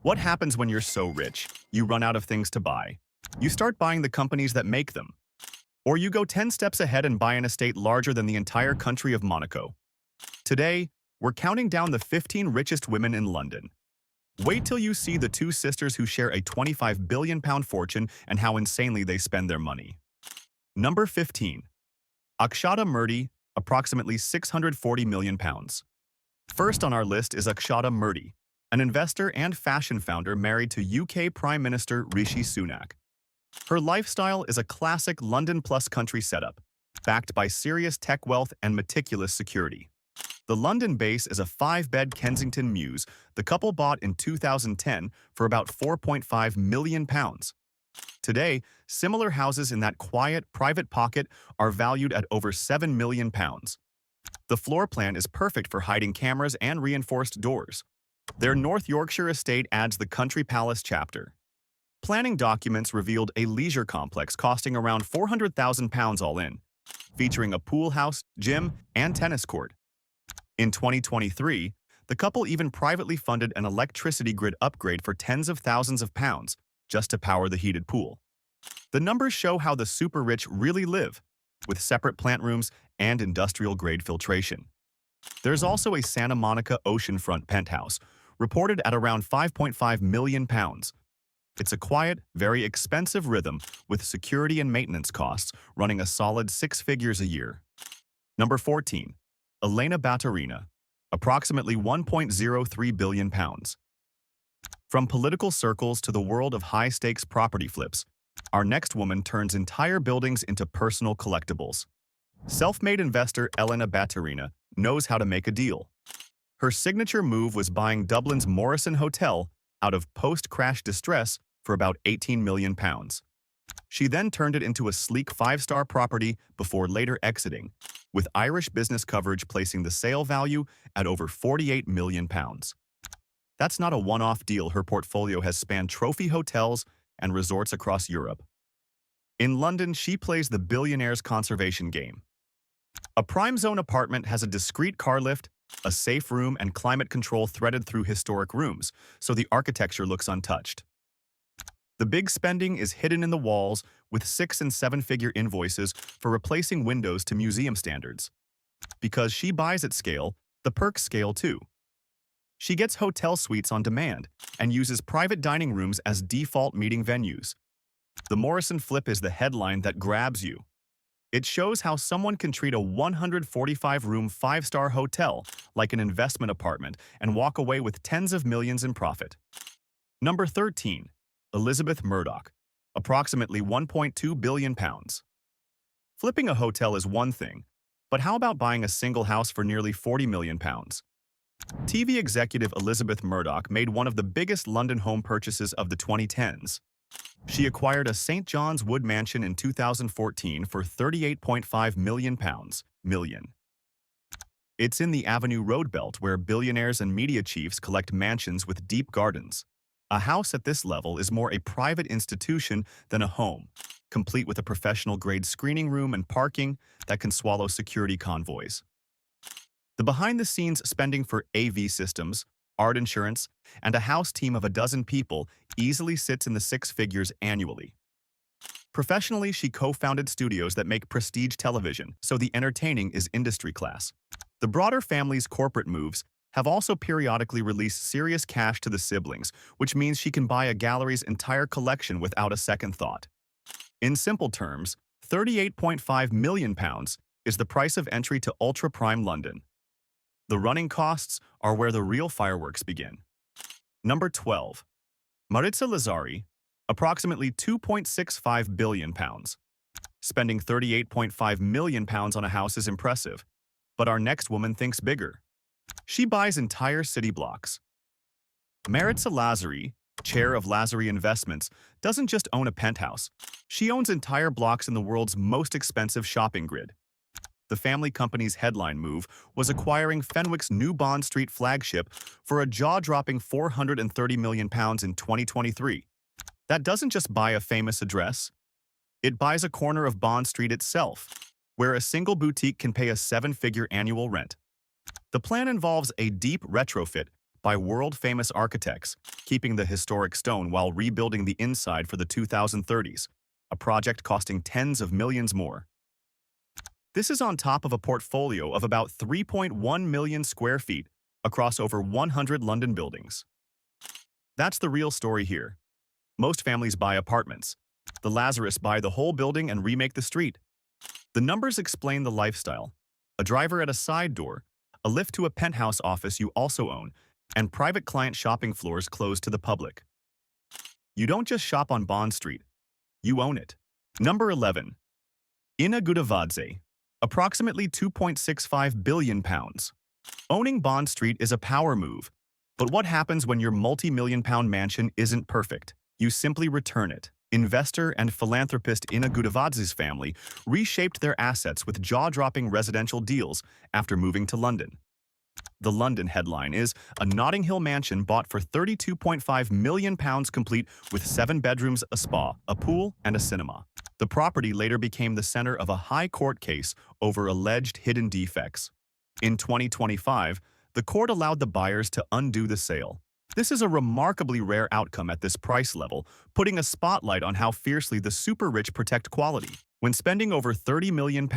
What happens when you're so rich, you run out of things to buy? You start buying the companies that make them. Or you go 10 steps ahead and buy an estate larger than the entire country of Monaco. Today, we're counting down the 15 richest women in London. Wait till you see the two sisters who share a £25 billion fortune and how insanely they spend their money. Number 15. Akshata Murty, approximately £640 million. First on our list is Akshata Murty, an investor and fashion founder married to UK Prime Minister Rishi Sunak. Her lifestyle is a classic London plus country setup, backed by serious tech wealth and meticulous security. The London base is a 5-bed Kensington mews the couple bought in 2010 for about £4.5 million. Today, similar houses in that quiet, private pocket are valued at over £7 million. The floor plan is perfect for hiding cameras and reinforced doors. Their North Yorkshire estate adds the country palace chapter. Planning documents revealed a leisure complex costing around £400,000 all in, featuring a pool house, gym, and tennis court. In 2023, the couple even privately funded an electricity grid upgrade for tens of thousands of pounds just to power the heated pool. The numbers show how the super-rich really live, with separate plant rooms and industrial-grade filtration. There's also a Santa Monica oceanfront penthouse, reported at around £5.5 million. It's a quiet, very expensive rhythm with security and maintenance costs running a solid 6 figures a year. Number 14. Elena Baturina, approximately £1.03 billion. From political circles to the world of high-stakes property flips, our next woman turns entire buildings into personal collectibles. Self-made investor Elena Baturina knows how to make a deal. Her signature move was buying Dublin's Morrison Hotel out of post-crash distress for about £18 million. She then turned it into a sleek 5-star property before later exiting, with Irish business coverage placing the sale value at over £48 million. That's not a one-off deal. Her portfolio has spanned trophy hotels and resorts across Europe. In London, she plays the billionaire's conservation game. A prime zone apartment has a discreet car lift, a safe room, and climate control threaded through historic rooms, so the architecture looks untouched. The big spending is hidden in the walls with 6- and 7-figure invoices for replacing windows to museum standards. Because she buys at scale, the perks scale too. She gets hotel suites on demand and uses private dining rooms as default meeting venues. The Morrison flip is the headline that grabs you. It shows how someone can treat a 145-room 5-star hotel like an investment apartment and walk away with tens of millions in profit. Number 13. Elisabeth Murdoch, approximately £1.2 billion. Flipping a hotel is one thing, but how about buying a single house for nearly £40 million? TV executive Elisabeth Murdoch made one of the biggest London home purchases of the 2010s. She acquired a St. John's Wood mansion in 2014 for £38.5 million. It's in the Avenue Road belt where billionaires and media chiefs collect mansions with deep gardens. A house at this level is more a private institution than a home, complete with a professional-grade screening room and parking that can swallow security convoys. The behind-the-scenes spending for AV systems, art insurance, and a house team of a dozen people easily sits in the 6 figures annually. Professionally, she co-founded studios that make prestige television, so the entertaining is industry class. The broader family's corporate moves have also periodically released serious cash to the siblings, which means she can buy a gallery's entire collection without a second thought. In simple terms, £38.5 million is the price of entry to ultra-prime London. The running costs are where the real fireworks begin. Number 12. Maritsa Lazari, approximately £2.65 billion. Spending £38.5 million on a house is impressive, but our next woman thinks bigger. She buys entire city blocks. Maritsa Lazari, chair of Lazari Investments, doesn't just own a penthouse. She owns entire blocks in the world's most expensive shopping grid. The family company's headline move was acquiring Fenwick's New Bond Street flagship for a jaw-dropping £430 million in 2023. That doesn't just buy a famous address. It buys a corner of Bond Street itself, where a single boutique can pay a 7-figure annual rent. The plan involves a deep retrofit by world-famous architects, keeping the historic stone while rebuilding the inside for the 2030s, a project costing tens of millions more. This is on top of a portfolio of about 3.1 million square feet across over 100 London buildings. That's the real story here. Most families buy apartments. The Lazarus buy the whole building and remake the street. The numbers explain the lifestyle. A driver at a side door, a lift to a penthouse office you also own, and private client shopping floors closed to the public. You don't just shop on Bond Street. You own it. Number 11. Gudavadze, approximately £2.65 billion. Owning Bond Street is a power move. But what happens when your multi-million-pound mansion isn't perfect? You simply return it. Investor and philanthropist Gudavadze's family reshaped their assets with jaw-dropping residential deals after moving to London. The London headline is a Notting Hill mansion bought for £32.5 million complete with 7 bedrooms, a spa, a pool, and a cinema. The property later became the center of a high court case over alleged hidden defects. In 2025, the court allowed the buyers to undo the sale. This is a remarkably rare outcome at this price level, putting a spotlight on how fiercely the super-rich protect quality when spending over £30 million.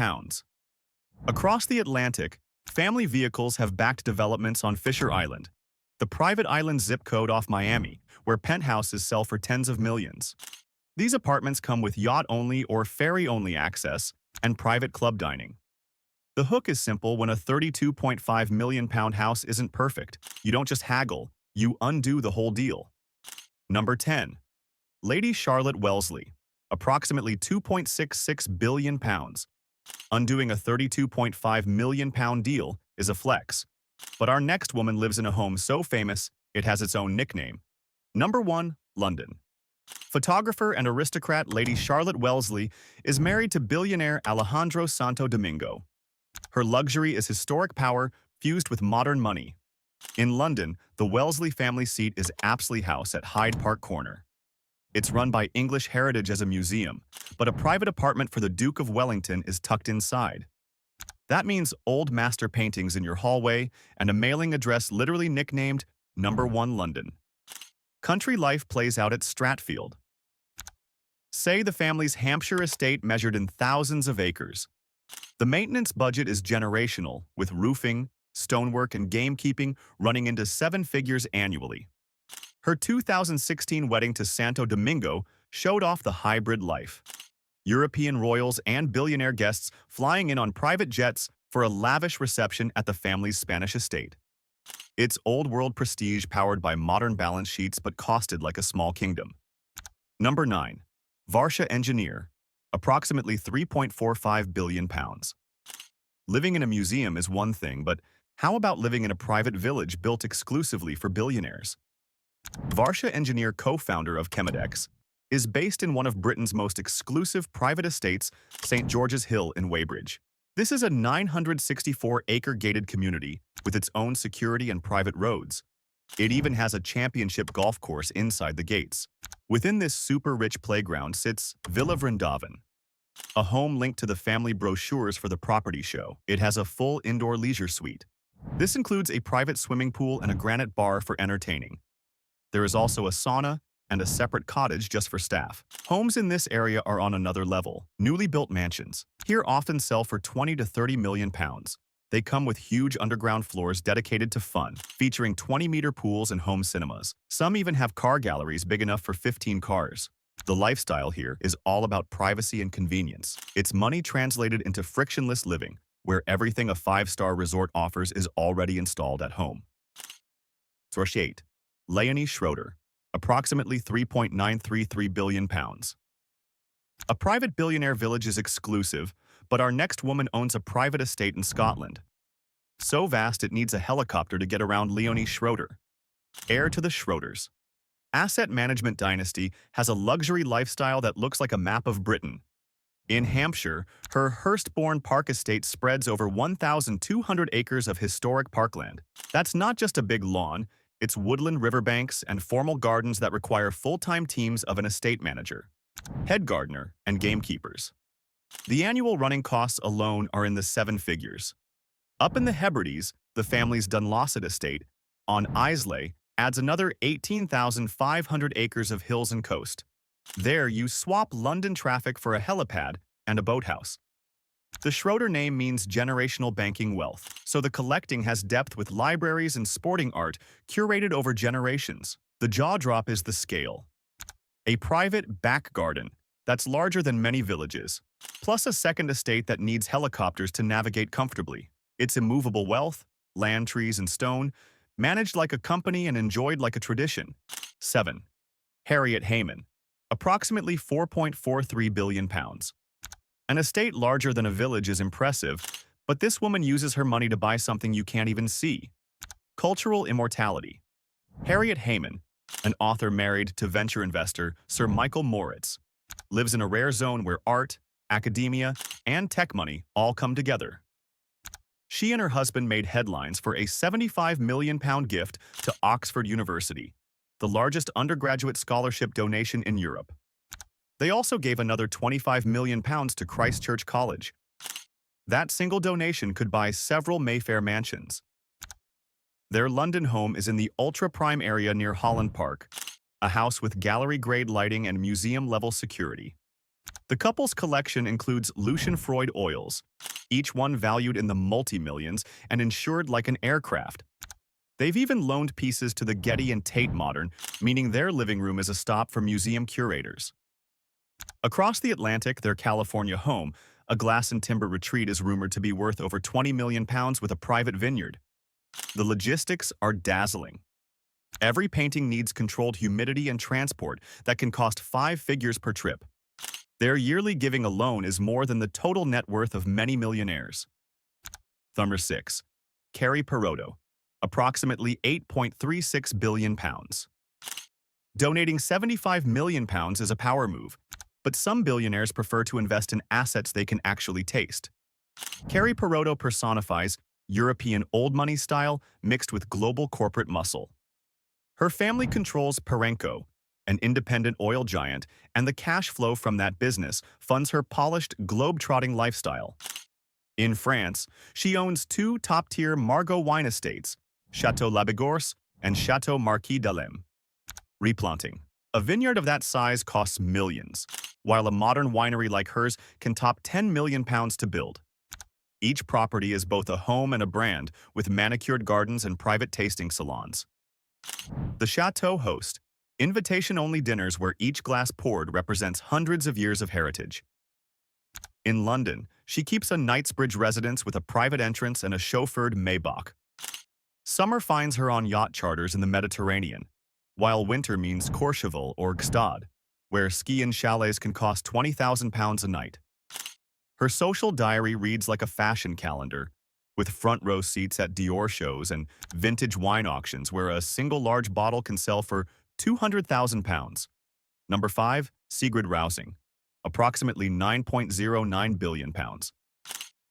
Across the Atlantic, family vehicles have backed developments on Fisher Island, the private island zip code off Miami, where penthouses sell for tens of millions. These apartments come with yacht-only or ferry-only access and private club dining. The hook is simple when a £32.5 million house isn't perfect. You don't just haggle, you undo the whole deal. Number 10. Lady Charlotte Wellesley, approximately £2.66 billion. Undoing a £32.5 million deal is a flex. But our next woman lives in a home so famous, it has its own nickname. Number 1. London. Photographer and aristocrat Lady Charlotte Wellesley is married to billionaire Alejandro Santo Domingo. Her luxury is historic power fused with modern money. In London, the Wellesley family seat is Apsley House at Hyde Park Corner. It's run by English Heritage as a museum, but a private apartment for the Duke of Wellington is tucked inside. That means old master paintings in your hallway and a mailing address literally nicknamed Number 1 London. Country life plays out at Stratfield. Say the family's Hampshire estate measured in thousands of acres. The maintenance budget is generational, with roofing, stonework, and gamekeeping running into 7 figures annually. Her 2016 wedding to Santo Domingo showed off the hybrid life. European royals and billionaire guests flying in on private jets for a lavish reception at the family's Spanish estate. It's old-world prestige powered by modern balance sheets but costed like a small kingdom. Number 9. Varsha Engineer, approximately £3.45 billion. Living in a museum is one thing, but how about living in a private village built exclusively for billionaires? Varsha Engineer, co-founder of Chemedex, is based in one of Britain's most exclusive private estates, St. George's Hill in Weybridge. This is a 964-acre gated community with its own security and private roads. It even has a championship golf course inside the gates. Within this super-rich playground sits Villa Vrindavan, a home linked to the family brochures for the property show. It has a full indoor leisure suite. This includes a private swimming pool and a granite bar for entertaining. There is also a sauna and a separate cottage just for staff. Homes in this area are on another level. Newly built mansions here often sell for £20 to £30 million. They come with huge underground floors dedicated to fun, featuring 20-meter pools and home cinemas. Some even have car galleries big enough for 15 cars. The lifestyle here is all about privacy and convenience. It's money translated into frictionless living, where everything a 5-star resort offers is already installed at home. Source 8. Leonie Schroder, approximately £3.933 billion. A private billionaire village is exclusive, but our next woman owns a private estate in Scotland. So vast it needs a helicopter to get around. Leonie Schroder, heir to the Schroders. Asset management dynasty, has a luxury lifestyle that looks like a map of Britain. In Hampshire, her Hurstbourne Park estate spreads over 1,200 acres of historic parkland. That's not just a big lawn, it's woodland riverbanks and formal gardens that require full-time teams of an estate manager, head gardener, and gamekeepers. The annual running costs alone are in the 7 figures. Up in the Hebrides, the family's Dunlawset estate, on Islay adds another 18,500 acres of hills and coast. There, you swap London traffic for a helipad and a boathouse. The Schroder name means generational banking wealth, so the collecting has depth with libraries and sporting art curated over generations. The jaw drop is the scale. A private back garden that's larger than many villages, plus a second estate that needs helicopters to navigate comfortably. It's immovable wealth, land, trees, and stone, managed like a company and enjoyed like a tradition. 7. Harriet Heyman, approximately £4.43 billion. An estate larger than a village is impressive, but this woman uses her money to buy something you can't even see. Cultural immortality. Harriet Heyman, an author married to venture investor Sir Michael Moritz, lives in a rare zone where art, academia, and tech money all come together. She and her husband made headlines for a £75 million gift to Oxford University, the largest undergraduate scholarship donation in Europe. They also gave another £25 million to Christ Church College. That single donation could buy several Mayfair mansions. Their London home is in the ultra-prime area near Holland Park, a house with gallery-grade lighting and museum-level security. The couple's collection includes Lucian Freud oils, each one valued in the multi-millions and insured like an aircraft. They've even loaned pieces to the Getty and Tate Modern, meaning their living room is a stop for museum curators. Across the Atlantic, their California home, a glass and timber retreat, is rumored to be worth over £20 million with a private vineyard. The logistics are dazzling. Every painting needs controlled humidity and transport that can cost 5 figures per trip. Their yearly giving alone is more than the total net worth of many millionaires. Number 6. Carrie Perrodo, approximately £8.36 billion. Donating £75 million is a power move, but some billionaires prefer to invest in assets they can actually taste. Carrie Perrodo personifies European old money style mixed with global corporate muscle. Her family controls Perenco, an independent oil giant, and the cash flow from that business funds her polished, globe-trotting lifestyle. In France, she owns 2 top-tier Margaux wine estates, Château Labigorce and Château Marquis d'Alem. Replanting. A vineyard of that size costs millions, while a modern winery like hers can top £10 million to build. Each property is both a home and a brand, with manicured gardens and private tasting salons. The Château hosts invitation-only dinners where each glass poured represents hundreds of years of heritage. In London, she keeps a Knightsbridge residence with a private entrance and a chauffeured Maybach. Summer finds her on yacht charters in the Mediterranean, while winter means Courchevel or Gstaad, where ski and chalets can cost £20,000 a night. Her social diary reads like a fashion calendar, with front-row seats at Dior shows and vintage wine auctions where a single large bottle can sell for £200,000. Number 5. Sigrid Rausing, approximately £9.09 billion.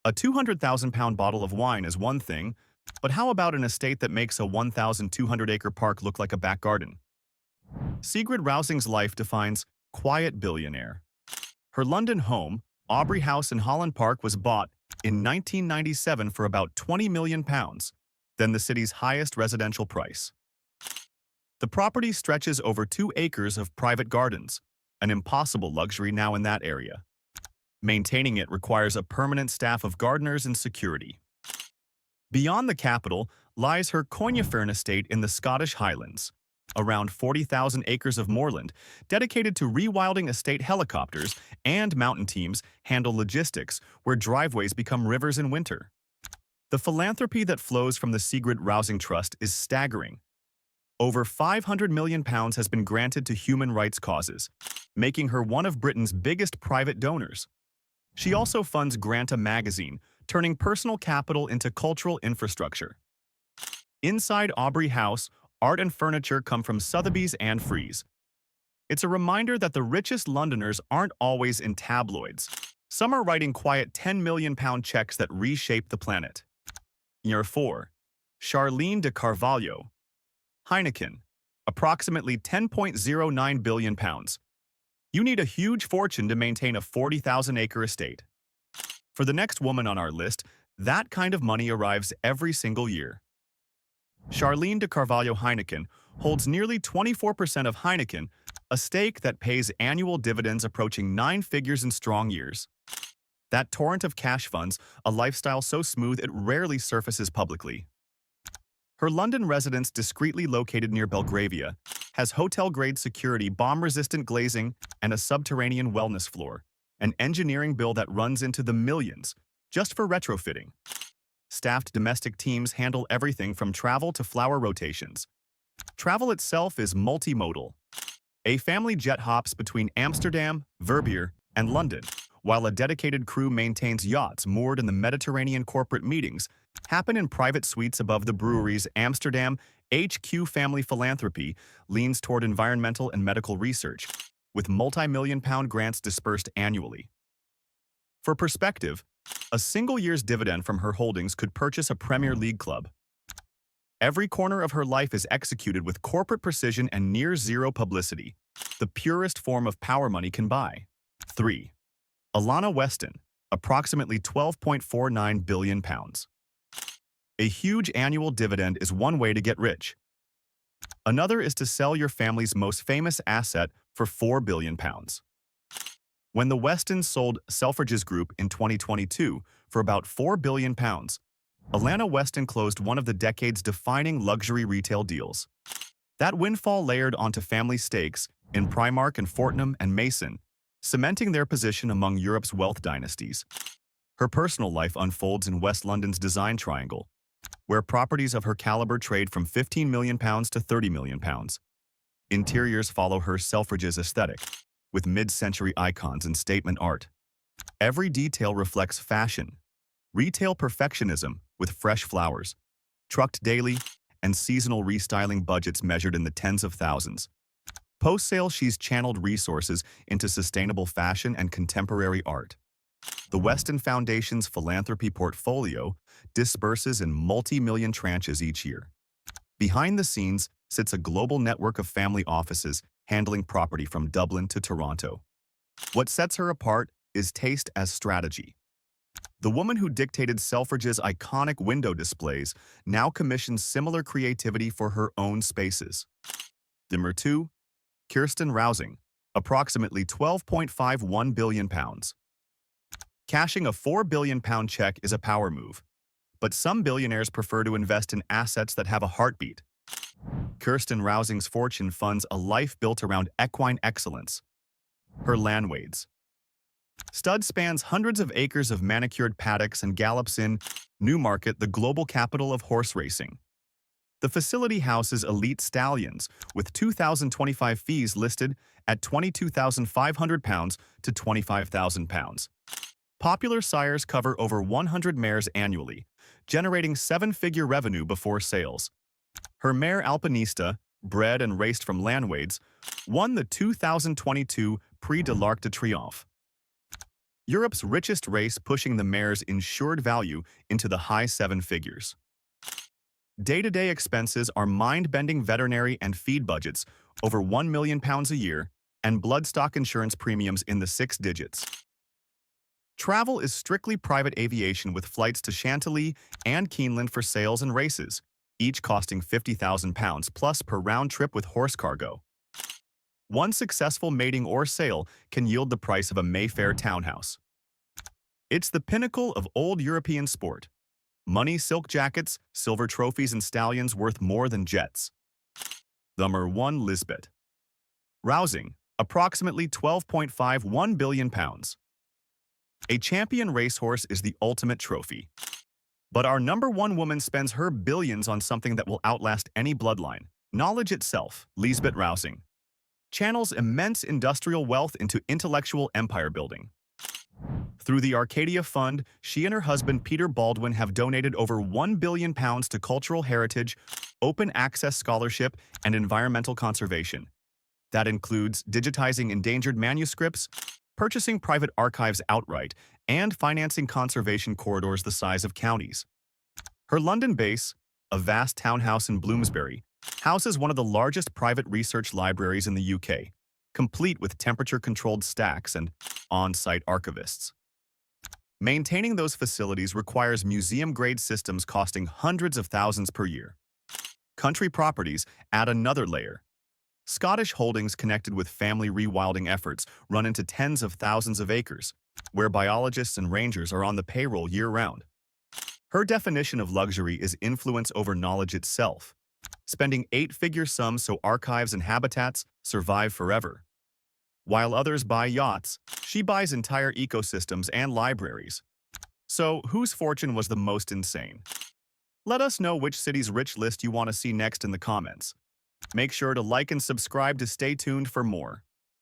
A £200,000 bottle of wine is one thing, but how about an estate that makes a 1,200-acre park look like a back garden? Sigrid Rausing's life defines quiet billionaire. Her London home, Aubrey House in Holland Park, was bought in 1997 for about £20 million, then the city's highest residential price. The property stretches over 2 acres of private gardens, an impossible luxury now in that area. Maintaining it requires a permanent staff of gardeners and security. Beyond the capital lies her Coignefern estate in the Scottish Highlands, around 40,000 acres of moorland dedicated to rewilding estate helicopters, and mountain teams handle logistics where driveways become rivers in winter. The philanthropy that flows from the Sigrid Rausing Trust is staggering. Over £500 million has been granted to human rights causes, making her one of Britain's biggest private donors. She also funds Granta magazine, turning personal capital into cultural infrastructure. Inside Aubrey House, art and furniture come from Sotheby's and Frieze. It's a reminder that the richest Londoners aren't always in tabloids. Some are writing quiet £10 million checks that reshape the planet. Year 4. Charlene de Carvalho-Heineken, approximately £10.09 billion. You need a huge fortune to maintain a 40,000-acre estate. For the next woman on our list, that kind of money arrives every single year. Charlene de Carvalho-Heineken holds nearly 24% of Heineken, a stake that pays annual dividends approaching 9 figures in strong years. That torrent of cash funds, a lifestyle so smooth it rarely surfaces publicly. Her London residence, discreetly located near Belgravia, has hotel-grade security, bomb-resistant glazing, and a subterranean wellness floor, an engineering bill that runs into the millions, just for retrofitting. Staffed domestic teams handle everything from travel to flower rotations. Travel itself is multimodal. A family jet hops between Amsterdam, Verbier, and London, while a dedicated crew maintains yachts moored in the Mediterranean. Corporate meetings happen in private suites above the breweries. Amsterdam HQ family philanthropy leans toward environmental and medical research, with multi-million-pound grants dispersed annually. For perspective, a single year's dividend from her holdings could purchase a Premier League club. Every corner of her life is executed with corporate precision and near-zero publicity, the purest form of power money can buy. 3. Alannah Weston, approximately £12.49 billion. A huge annual dividend is one way to get rich. Another is to sell your family's most famous asset for £4 billion. When the Westons sold Selfridges Group in 2022 for about £4 billion, Alannah Weston closed one of the decade's defining luxury retail deals. That windfall layered onto family stakes in Primark and Fortnum and Mason, cementing their position among Europe's wealth dynasties. Her personal life unfolds in West London's Design Triangle, where properties of her caliber trade from £15 million to £30 million. Interiors follow her Selfridges aesthetic, with mid-century icons and statement art. Every detail reflects fashion, retail perfectionism with fresh flowers, trucked daily, and seasonal restyling budgets measured in the tens of thousands. Post-sale, she's channeled resources into sustainable fashion and contemporary art. The Weston Foundation's philanthropy portfolio disperses in multi-million tranches each year. Behind the scenes sits a global network of family offices handling property from Dublin to Toronto. What sets her apart is taste as strategy. The woman who dictated Selfridges' iconic window displays now commissions similar creativity for her own spaces. Number 2. Kirsten Rausing, approximately £12.51 billion. Cashing a £4 billion check is a power move, but some billionaires prefer to invest in assets that have a heartbeat. Kirsten Rausing's fortune funds a life built around equine excellence. Her landwades. Stud spans hundreds of acres of manicured paddocks and gallops in Newmarket, the global capital of horse racing. The facility houses elite stallions, with 2025 fees listed at £22,500 to £25,000. Popular sires cover over 100 mares annually, generating 7-figure revenue before sales. Her mare Alpinista, bred and raced from Landwades, won the 2022 Prix de l'Arc de Triomphe, Europe's richest race, pushing the mare's insured value into the high 7 figures. Day-to-day expenses are mind-bending veterinary and feed budgets over £1 million a year and bloodstock insurance premiums in the 6 digits. Travel is strictly private aviation, with flights to Chantilly and Keeneland for sales and races, each costing £50,000 plus per round trip with horse cargo. One successful mating or sale can yield the price of a Mayfair townhouse. It's the pinnacle of old European sport. Money, silk jackets, silver trophies, and stallions worth more than jets. Number 1. Lisbet Rausing, approximately £12.51 billion. A champion racehorse is the ultimate trophy. But our number 1 woman spends her billions on something that will outlast any bloodline: knowledge itself. Lisbet Rausing channels immense industrial wealth into intellectual empire building. Through the Arcadia Fund, she and her husband Peter Baldwin have donated over £1 billion to cultural heritage, open access scholarship, and environmental conservation. That includes digitizing endangered manuscripts, purchasing private archives outright, and financing conservation corridors the size of counties. Her London base, a vast townhouse in Bloomsbury, houses one of the largest private research libraries in the UK, complete with temperature-controlled stacks and on-site archivists. Maintaining those facilities requires museum-grade systems costing hundreds of thousands per year. Country properties add another layer. Scottish holdings connected with family rewilding efforts run into tens of thousands of acres, where biologists and rangers are on the payroll year-round. Her definition of luxury is influence over knowledge itself, spending eight-figure sums so archives and habitats survive forever. While others buy yachts, she buys entire ecosystems and libraries. So, whose fortune was the most insane? Let us know which city's rich list you want to see next in the comments. Make sure to like and subscribe to stay tuned for more.